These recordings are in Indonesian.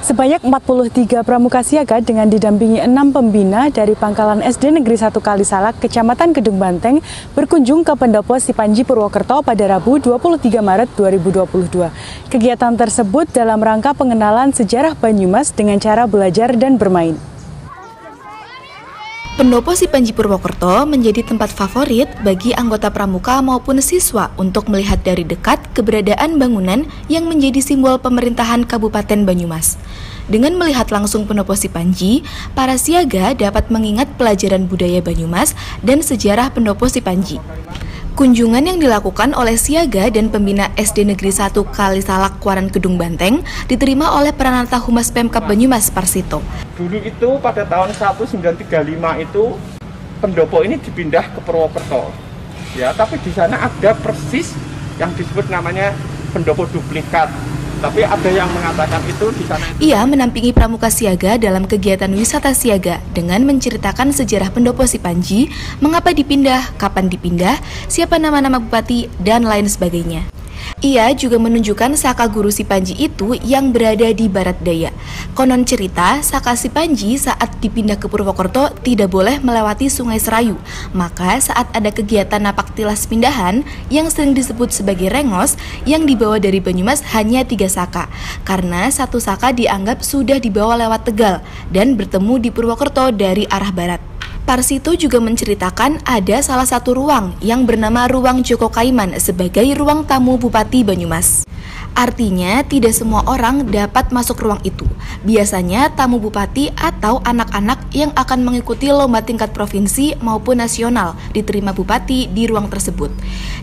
Sebanyak 43 pramuka siaga dengan didampingi 6 pembina dari Pangkalan SD Negeri 1 Kalisalak, Kecamatan Kedung Banteng, berkunjung ke Pendopo Sipanji Purwokerto pada Rabu 23 Maret 2022. Kegiatan tersebut dalam rangka pengenalan sejarah Banyumas dengan cara belajar dan bermain. Pendopo Sipanji Purwokerto menjadi tempat favorit bagi anggota pramuka maupun siswa untuk melihat dari dekat keberadaan bangunan yang menjadi simbol pemerintahan Kabupaten Banyumas. Dengan melihat langsung Pendopo Sipanji, para siaga dapat mengingat pelajaran budaya Banyumas dan sejarah Pendopo Sipanji. Kunjungan yang dilakukan oleh siaga dan pembina SD Negeri 1 Kalisalak Kuaran Kedung Banteng diterima oleh Pranata Humas Pemkab Banyumas Parsito. Dulu itu pada tahun 1935 itu pendopo ini dipindah ke Purwokerto. Ya, tapi di sana ada persis yang disebut namanya pendopo duplikat. Tapi ada yang mengatakan itu di sana. Ia menampingi pramuka siaga dalam kegiatan wisata siaga dengan menceritakan sejarah Pendopo Sipanji, mengapa dipindah, kapan dipindah, siapa nama-nama bupati, dan lain sebagainya. Ia juga menunjukkan Saka Guru Sipanji itu yang berada di Barat Daya. Konon cerita, Saka Sipanji saat dipindah ke Purwokerto tidak boleh melewati Sungai Serayu. Maka saat ada kegiatan napak tilas pindahan yang sering disebut sebagai rengos yang dibawa dari Banyumas hanya 3 saka. Karena 1 saka dianggap sudah dibawa lewat Tegal dan bertemu di Purwokerto dari arah barat. Parsito juga menceritakan ada salah satu ruang yang bernama Ruang Joko Kaiman sebagai ruang tamu Bupati Banyumas. Artinya tidak semua orang dapat masuk ruang itu. Biasanya tamu bupati atau anak-anak yang akan mengikuti lomba tingkat provinsi maupun nasional diterima bupati di ruang tersebut.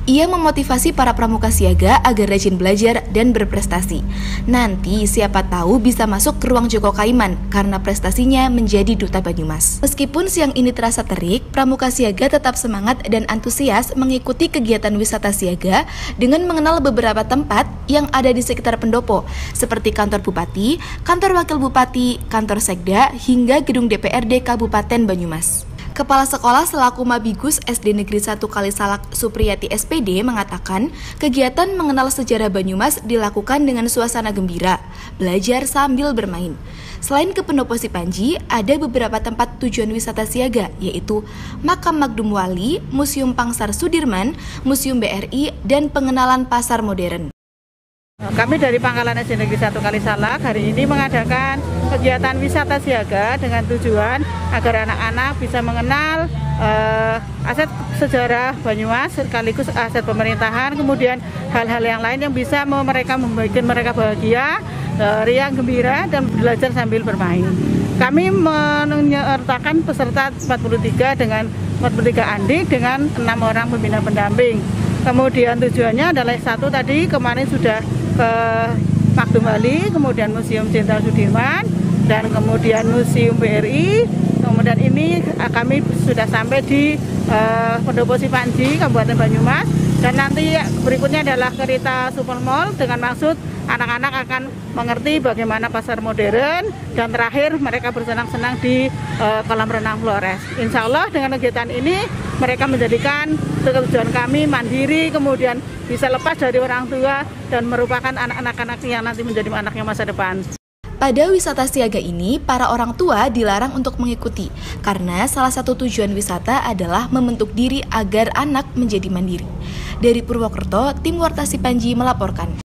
Ia memotivasi para pramuka siaga agar rajin belajar dan berprestasi. Nanti siapa tahu bisa masuk ke ruang Joko Kaiman karena prestasinya menjadi duta Banyumas. Meskipun siang ini terasa terik, pramuka siaga tetap semangat dan antusias mengikuti kegiatan wisata siaga dengan mengenal beberapa tempat yang ada di sekitar pendopo, seperti kantor bupati, kantor wakil bupati, kantor sekda, hingga gedung DPRD Kabupaten Banyumas. Kepala Sekolah selaku Mabigus SD Negeri 1 Kalisalak Supriyati SPD mengatakan kegiatan mengenal sejarah Banyumas dilakukan dengan suasana gembira, belajar sambil bermain. Selain ke Pendopo Sipanji, ada beberapa tempat tujuan wisata siaga, yaitu Makam Magdum Wali, Museum Pangsar Sudirman, Museum BRI, dan pengenalan pasar modern. Kami dari Pangkalan SD Negeri 1 Kalisalak hari ini mengadakan kegiatan wisata siaga dengan tujuan agar anak-anak bisa mengenal aset sejarah Banyumas sekaligus aset pemerintahan, kemudian hal-hal yang lain yang bisa membuat mereka bahagia, riang, gembira, dan belajar sambil bermain. Kami menyertakan peserta 43 dengan 43 andik dengan 6 orang pembina pendamping. Kemudian tujuannya adalah satu tadi kemarin sudah ke Magdum Wali, kemudian Museum Jenderal Sudirman, dan kemudian Museum BRI. Kemudian ini kami sudah sampai di Pendopo Sipanji, Kabupaten Banyumas, dan nanti berikutnya adalah kereta Super Mall dengan maksud anak-anak akan mengerti bagaimana pasar modern, dan terakhir mereka bersenang-senang di kolam renang Flores. Insya Allah dengan kegiatan ini mereka menjadikan tujuan kami mandiri, kemudian bisa lepas dari orang tua dan merupakan anak-anak yang nanti menjadi anaknya masa depan. Pada wisata siaga ini, para orang tua dilarang untuk mengikuti karena salah satu tujuan wisata adalah membentuk diri agar anak menjadi mandiri. Dari Purwokerto, tim Warta Sipanji melaporkan.